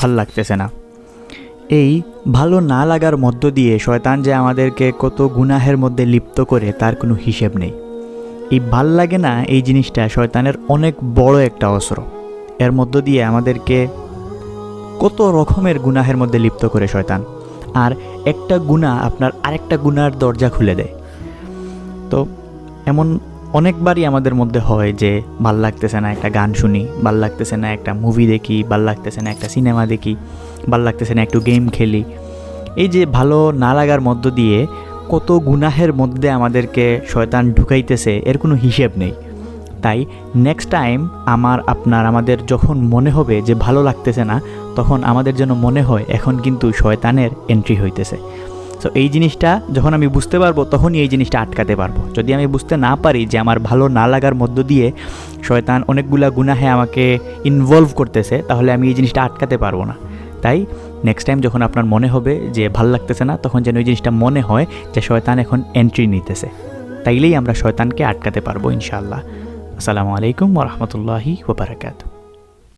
ভাল লাগতেছে না। এই ভালো না লাগার মধ্য দিয়ে শয়তান যে আমাদেরকে কত গুনাহের মধ্যে লিপ্ত করে তার কোনো হিসেব নেই। এই ভাল লাগে না এই জিনিসটা শয়তানের অনেক বড় একটা অস্ত্র। এর মধ্য দিয়ে আমাদেরকে কত রকমের গুনাহের মধ্যে লিপ্ত করে শয়তান। আর একটা গুনাহ আপনার আরেকটা গুনার দরজা খুলে দেয়। তো এমন অনেকবারই আমাদের মধ্যে হয় যে ভাল লাগতেছে না একটা গান শুনি, ভাল লাগতেছে না একটা মুভি দেখি, ভাল লাগতেছে না একটা সিনেমা দেখি, ভাল লাগতেছে না একটু গেম খেলি। এই যে ভালো না লাগার মধ্য দিয়ে কত গুনাহের মধ্যে আমাদেরকে শয়তান ঢুকাইতেছে এর কোনো হিসেব নেই। তাই নেক্সট টাইম আমাদের যখন মনে হবে যে ভালো লাগতেছে না, তখন আমাদের যেন মনে হয় এখন কিন্তু শয়তানের এন্ট্রি হইতেছে। সো এই জিনিসটা যখন আমি বুঝতে পারবো তখনই এই জিনিসটা আটকাতে পারবো। যদি আমি বুঝতে না পারি যে আমার ভালো না লাগার মধ্য দিয়ে শয়তান অনেকগুলা গুনাহে আমাকে ইনভলভ করতেছে, তাহলে আমি এই জিনিসটা আটকাতে পারবো না। তাই নেক্সট টাইম যখন আপনার মনে হবে যে ভাল লাগতেছে না, তখন যেন ওই জিনিসটা মনে হয় যে শয়তান এখন এন্ট্রি নিতেছে। তাইলেই আমরা শয়তানকে আটকাতে পারবো ইনশাআল্লাহ। আসসালামু আলাইকুম ওয়া রাহমাতুল্লাহি ওয়া বারাকাতুহু।